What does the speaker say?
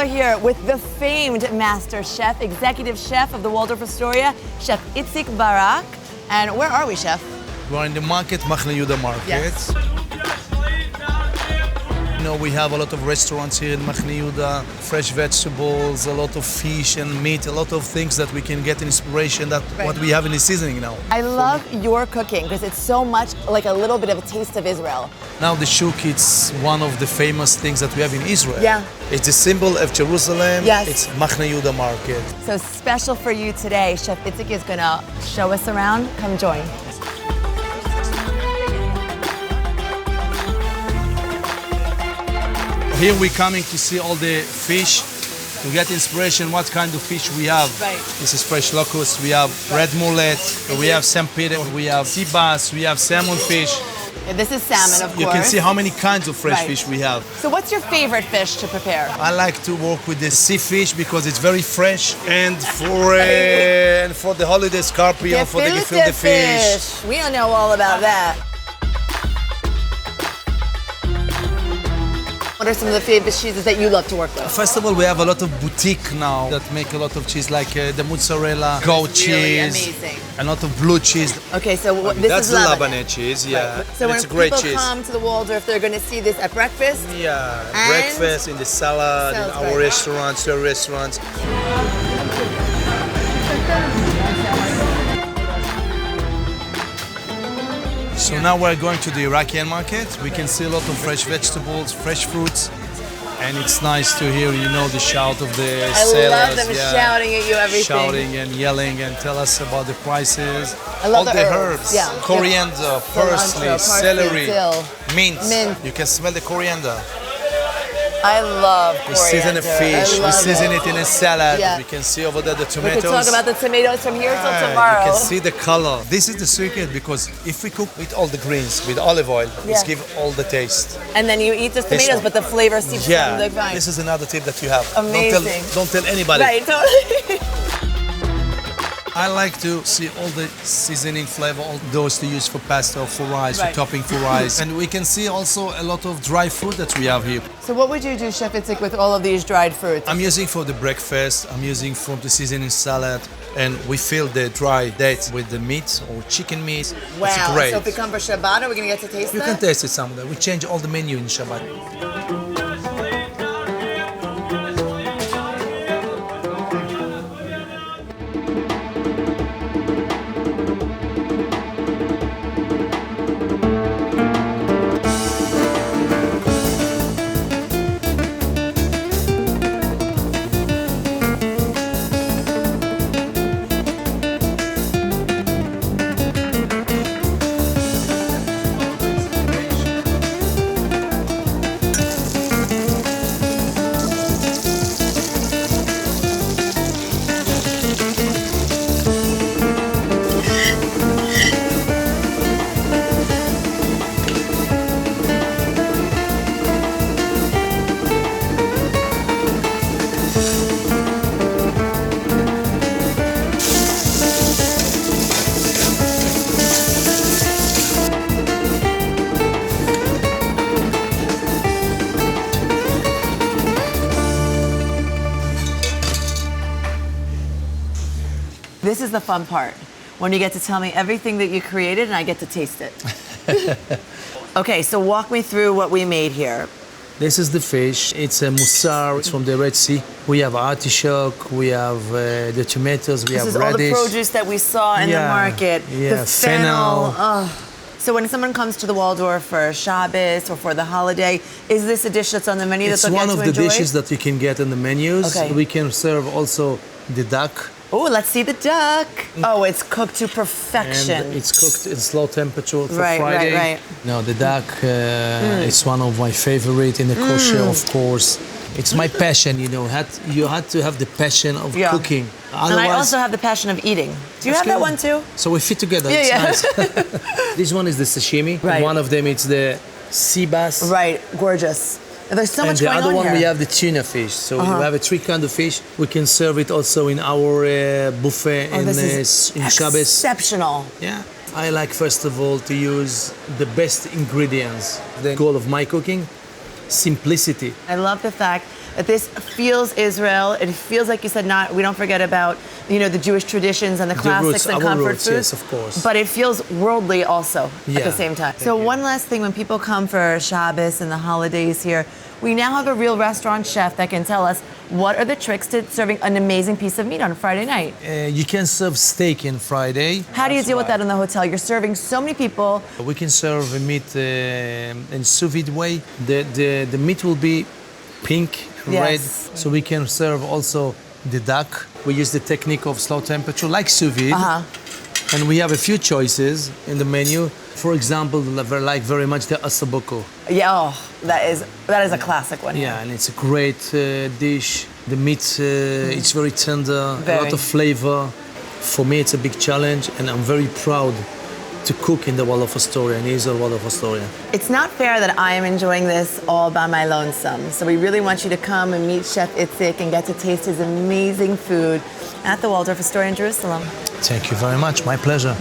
Here with the famed master chef, executive chef of the Waldorf Astoria, Chef Itzik Barak. And where are we, Chef? We're in the market, Machane Yehuda market. Yes. You know, we have a lot of restaurants here in Machane Yehuda, fresh vegetables, a lot of fish and meat, a lot of things that we can get inspiration that what we have in the seasoning now. I love your cooking because it's so much like a little bit of a taste of Israel. Now the shuk, it's one of the famous things that we have in Israel. Yeah. It's the symbol of Jerusalem. Yes. It's Machane Yehuda market. So special for you today, Chef Itzik is gonna show us around. Come join. Here we're coming to see all the fish, to get inspiration what kind of fish we have. Right. This is fresh locust, we have red mullet, we have St. Peter, we have sea bass, we have salmon fish. Yeah, this is salmon, of course. You can see how many kinds of fresh fish we have. So what's your favorite fish to prepare? I like to work with the sea fish because it's very fresh, and for the holidays, scorpion, for the gefilte fish. We don't know all about that. What are some of the favorite cheeses that you love to work with? First of all, we have a lot of boutique now that make a lot of cheese, like the mozzarella, goat It's really cheese, amazing. a lot of blue cheese. Okay, so this That's is the Lebanon. Lebanon cheese, yeah. Right. So it's when a great people cheese. come to the Waldorf, they're going to see this at breakfast. Yeah, And breakfast, in the salad, in sounds our great. restaurants, your restaurants. So now we're going to the Iraqi market. We can see a lot of fresh vegetables, fresh fruits. And it's nice to hear, you know, the shout of the sellers. I love them shouting at you everything. Shouting and yelling and tell us about the prices. I love all the the herbs. Yeah. coriander, parsley, celery, dill, mint. mint. You can smell the coriander. I love We coriander. season the fish, we season it in a salad. Yeah. We can see over there the We tomatoes. could talk about the tomatoes from here till Yeah, tomorrow. You can see the color. This is the secret because if we cook with all the greens, with olive oil, it's give all the taste. And then you eat the tomatoes, one. but the flavor seeps from the vine. This is another tip that you have. Amazing. Don't tell anybody. Right, totally. I like to see all the seasoning flavor, all those to use for pasta or for rice, Right. for topping for rice. And we can see also a lot of dry fruit that we have here. So what would you do, Chef Itzik, with all of these dried fruits? I'm using for the breakfast, I'm using for the seasoning salad, and we fill the dry dates with the meat or chicken meat. Wow. It's great. So if we come for Shabbat, are we going to get to taste You that? can taste it some of that. We change all the menu in Shabbat. This is the fun part, when you get to tell me everything that you created and I get to taste it. Okay, so walk me through what we made here. This is the fish. It's a musar. It's from the Red Sea. We have artichoke. We have the tomatoes. We This have is all the radish. produce that we saw in the market. Yeah, The fennel. fennel. Oh. So when someone comes to the Waldorf for Shabbos or for the holiday, is this a dish that's on the menu It's that they'll one get of to the enjoy? dishes that you can get on the menus. Okay. We can serve also the duck. Oh, let's see the duck. Oh, it's cooked to perfection. And it's cooked in slow temperature for Right, Friday. right. No, the duck, it's one of my favorite in the kosher, of course. It's my passion, you know. You had to have the passion of cooking. And I also have the passion of eating. Do you have that one too? So we fit together. Yeah, it's yeah. nice. This one is the sashimi. Right. One of them it's the sea bass. Right, gorgeous. There's so And much the going other on one, here. we have the tuna fish. So we have a 3 kind of fish. We can serve it also in our buffet This is in Shabbos. exceptional. Yeah. I like, first of all, to use the best ingredients. The goal of my cooking, simplicity. I love the fact that this feels Israel. It feels like you said, we don't forget about, the Jewish traditions and the classics roots, and our comfort roots, foods. yes, of course. But it feels worldly also at Yeah. the same time. Thank So you. one last thing, when people come for Shabbos and the holidays here, we now have a real restaurant chef that can tell us what are the tricks to serving an amazing piece of meat on Friday night. You can serve steak in Friday. How do you That's deal with right. that in the hotel? You're serving so many people. We can serve meat in sous vide way. The meat will be pink and red, Yes. so we can serve also the duck. We use the technique of slow temperature, like sous vide. And we have a few choices in the menu. For example, I like very much the ossobuco. Yeah, that is a classic one. Yeah, and it's a great dish. The meat, it's very tender, a Very. lot of flavor. For me, it's a big challenge, and I'm very proud to cook in the Waldorf Astoria, in Israel Waldorf Astoria. It's not fair that I am enjoying this all by my lonesome. So we really want you to come and meet Chef Itzik and get to taste his amazing food at the Waldorf Astoria in Jerusalem. Thank you very much. My pleasure.